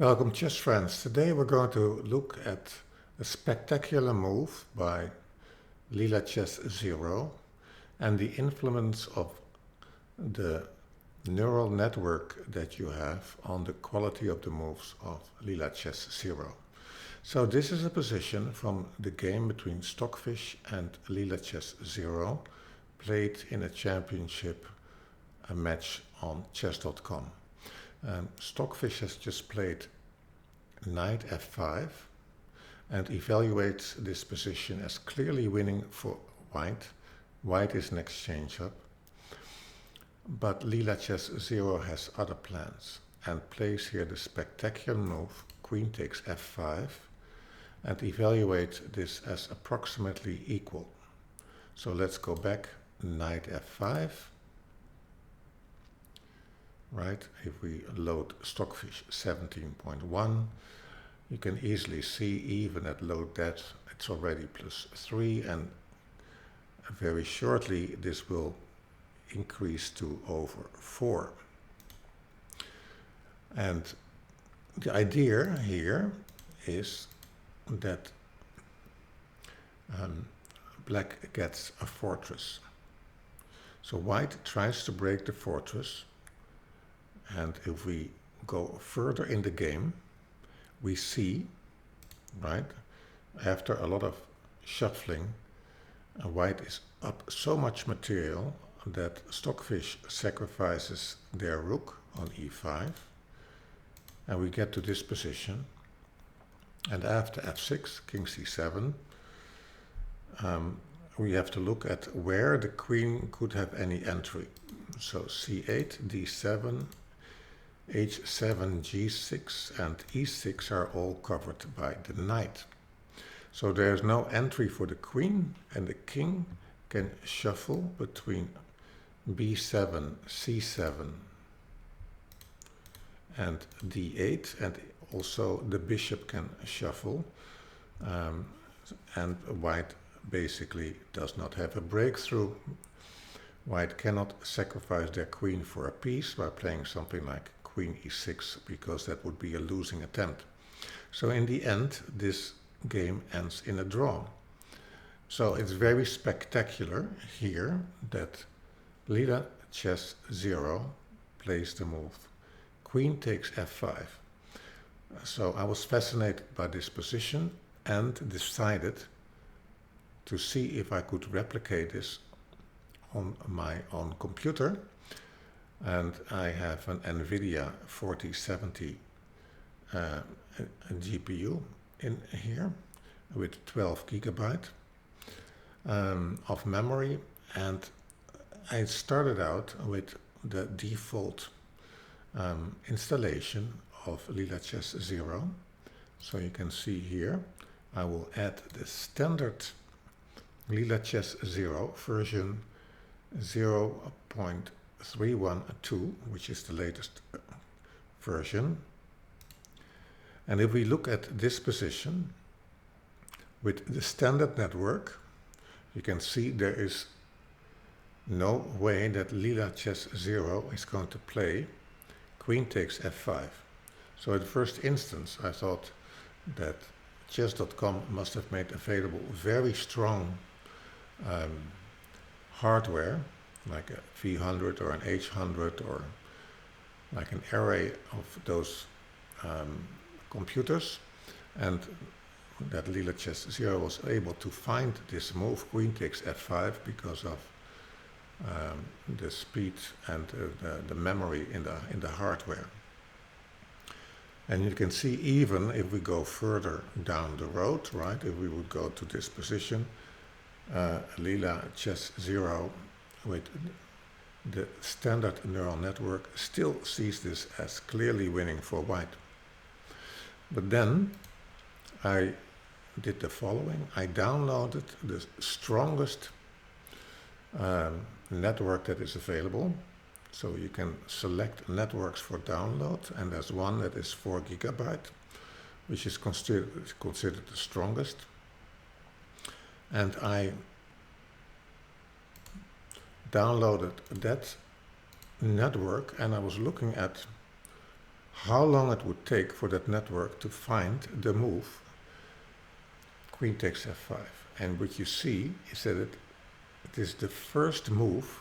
Welcome, chess friends. Today we're going to look at a spectacular move by Leela Chess Zero and the influence of the neural network that you have on the quality of the moves of Leela Chess Zero. So this is a position from the game between Stockfish and Leela Chess Zero, played in a championship match on chess.com. Stockfish has just played knight f5 and evaluates this position as clearly winning for white. White is an exchange up. But Leela Chess Zero has other plans and plays here the spectacular move queen takes f5 and evaluates this as approximately equal. So let's go back, knight f5. Right, if we load Stockfish 17.1, you can easily see even at low depth it's already +3, and very shortly this will increase to over 4. And the idea here is that black gets a fortress. So white tries to break the fortress. And if we go further in the game, we see, right, after a lot of shuffling, white is up so much material that Stockfish sacrifices their rook on e5. And we get to this position. And after f6, king c7, we have to look at where the queen could have any entry. So c8, d7, h7, g6 and e6 are all covered by the knight. So there's no entry for the queen, and the king can shuffle between b7, c7 and d8, and also the bishop can shuffle, and white basically does not have a breakthrough. White cannot sacrifice their queen for a piece by playing something like queen e6, because that would be a losing attempt. So in the end, this game ends in a draw. So it's very spectacular here that Leela Chess Zero plays the move queen takes f5. So I was fascinated by this position and decided to see if I could replicate this on my own computer. And I have an NVIDIA 4070 GPU in here with 12 gigabyte of memory, and I started out with the default installation of Leela Chess Zero. So you can see here I will add the standard Leela Chess Zero version 0.312, which is the latest version. And if we look at this position with the standard network, you can see there is no way that Leela Chess Zero is going to play queen takes f5. So at first instance I thought that chess.com must have made available very strong hardware, like a V100 or an H100, or like an array of those computers, and that Leela Chess Zero was able to find this move queen takes f5 because of the speed and the memory in the hardware. And you can see, even if we go further down the road, right, if we would go to this position, Leela Chess Zero with the standard neural network still sees this as clearly winning for white. But then I did the following. I downloaded the strongest network that is available. So you can select networks for download, and there's one that is 4 gigabyte, which is considered the strongest. And I downloaded that network, and I was looking at how long it would take for that network to find the move queen takes f5. And what you see is that it is the first move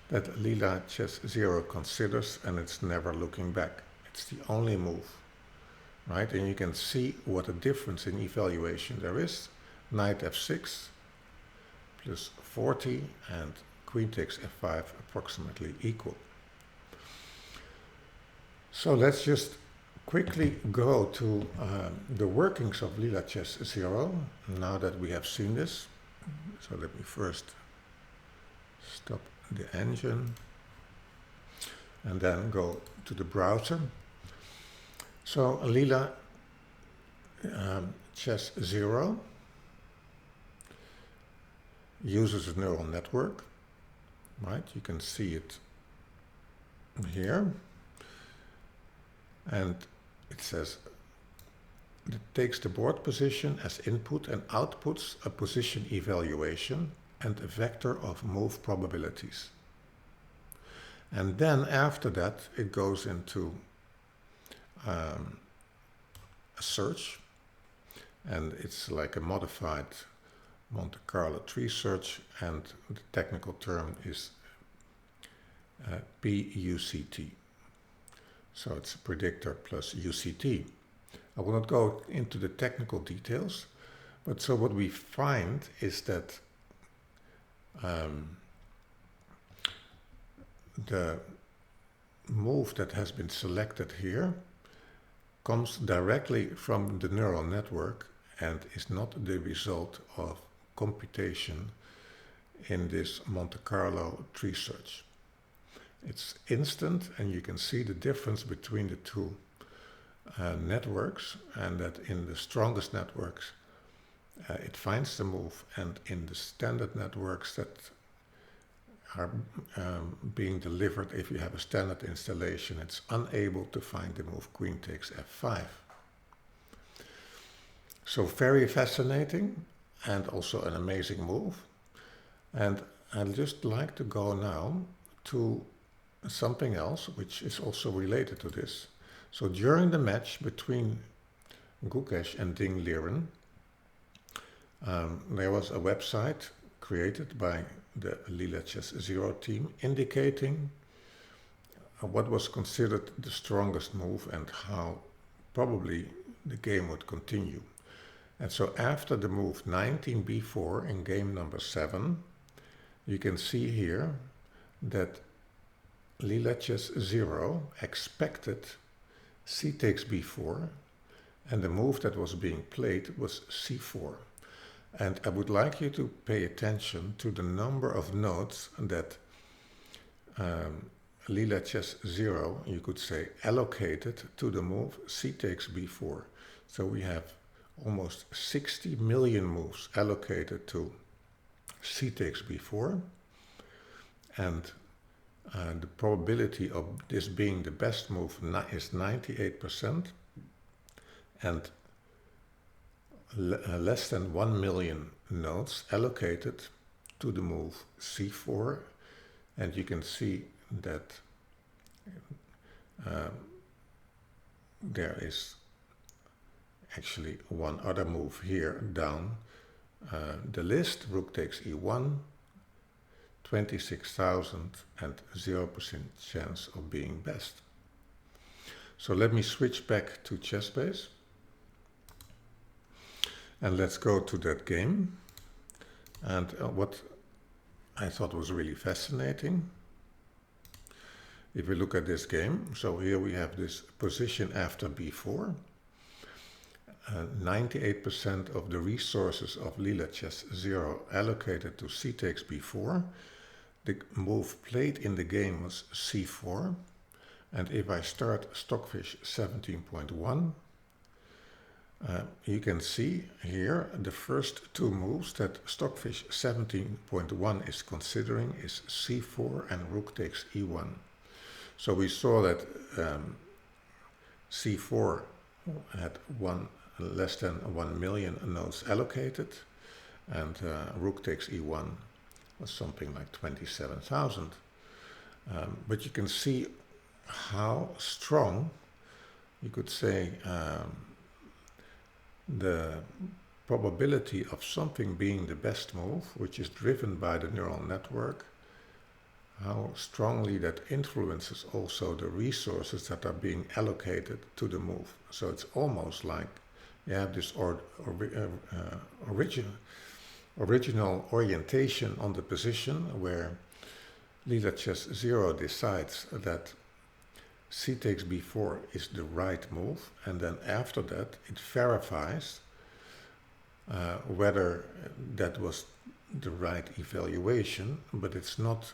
that Leela Chess Zero considers, and it's never looking back. It's the only move, right? And you can see what a difference in evaluation there is. Knight f6 plus 40 and queen takes f5 approximately equal. So let's just quickly go to the workings of Leela Chess Zero now that we have seen this. So let me first stop the engine and then go to the browser. So Leela Chess Zero uses a neural network, right? You can see it here. And it says it takes the board position as input and outputs a position evaluation and a vector of move probabilities. And then after that it goes into a search, and it's like a modified Monte Carlo tree search, and the technical term is PUCT. So it's a predictor plus UCT. I will not go into the technical details, but so what we find is that the move that has been selected here comes directly from the neural network and is not the result of computation in this Monte Carlo tree search. It's instant, and you can see the difference between the two networks, and that in the strongest networks it finds the move, and in the standard networks that are being delivered, if you have a standard installation, it's unable to find the move queen takes f5. So very fascinating and also an amazing move. And I'd just like to go now to something else which is also related to this. So during the match between Gukesh and Ding Liren, there was a website created by the Leela Chess Zero team indicating what was considered the strongest move and how probably the game would continue. And so after the move 19b4 in game number 7, you can see here that Leela Chess Zero expected c takes b4, and the move that was being played was c4. And I would like you to pay attention to the number of nodes that Leela Chess Zero, you could say, allocated to the move c takes b4. So we have almost 60 million moves allocated to c takes b4, and the probability of this being the best move is 98%, and less than 1 million nodes allocated to the move c4. And you can see that there is actually one other move here down the list. Rook takes e1, 26,000 and 0% chance of being best. So let me switch back to ChessBase. And let's go to that game. And what I thought was really fascinating, if we look at this game, so here we have this position after b4. 98% of the resources of Leela Chess Zero allocated to c takes b4. The move played in the game was c4. And if I start Stockfish 17.1, you can see here the first two moves that Stockfish 17.1 is considering is c4 and rook takes e1. So we saw that c4 had less than 1 million nodes allocated, and rook takes e1 was something like 27,000. But you can see how strong you could say, the probability of something being the best move, which is driven by the neural network, how strongly that influences also the resources that are being allocated to the move. So it's almost like you have this original orientation on the position where Leela Chess Zero decides that c takes b4 is the right move, and then after that it verifies whether that was the right evaluation, but it's not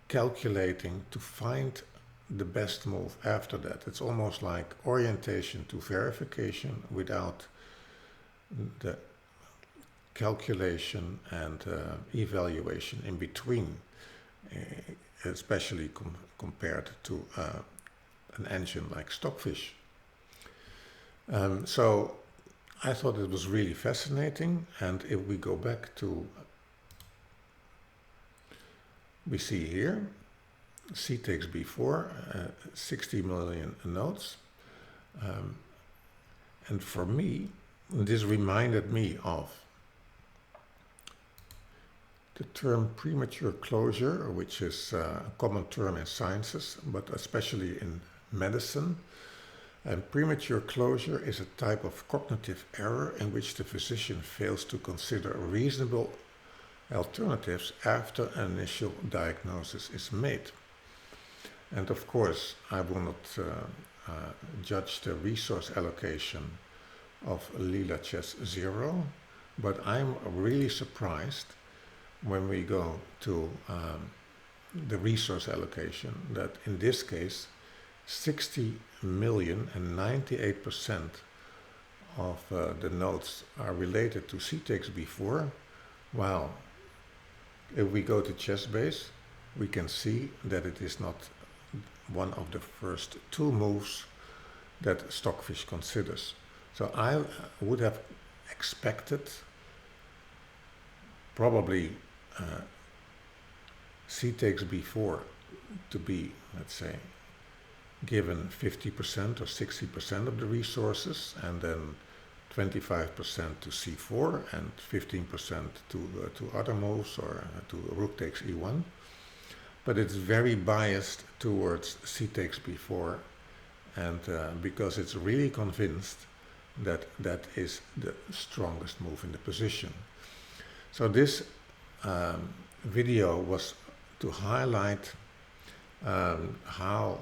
calculating to find the best move after that. It's almost like orientation to verification without the calculation and evaluation in between, especially compared to an engine like Stockfish. So I thought it was really fascinating, and if we go back to, we see here, c takes b4, 60 million nodes, and for me, this reminded me of the term premature closure, which is a common term in sciences, but especially in medicine. And premature closure is a type of cognitive error in which the physician fails to consider reasonable alternatives after an initial diagnosis is made. And of course, I will not judge the resource allocation of Leela Chess Zero, but I'm really surprised when we go to the resource allocation that in this case 60 million and 98% of the nodes are related to c takes b4, while if we go to ChessBase we can see that it is not one of the first two moves that Stockfish considers. So I would have expected probably c takes b4 to be, let's say, given 50% or 60% of the resources, and then 25% to c4 and 15% to other moves, or to rook takes e1. But it's very biased towards c takes b4, and because it's really convinced that that is the strongest move in the position. So this video was to highlight how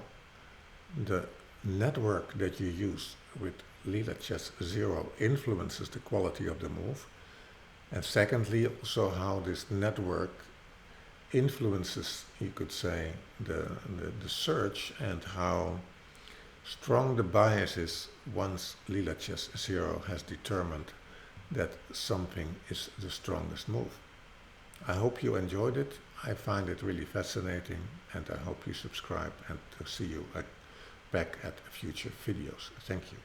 the network that you use with Leela Chess Zero influences the quality of the move, and secondly also how this network influences, you could say, the search, and how strong the bias is once Leela Chess Zero has determined that something is the strongest move. I hope you enjoyed it. I find it really fascinating, and I hope you subscribe, and to see you back at future videos. Thank you.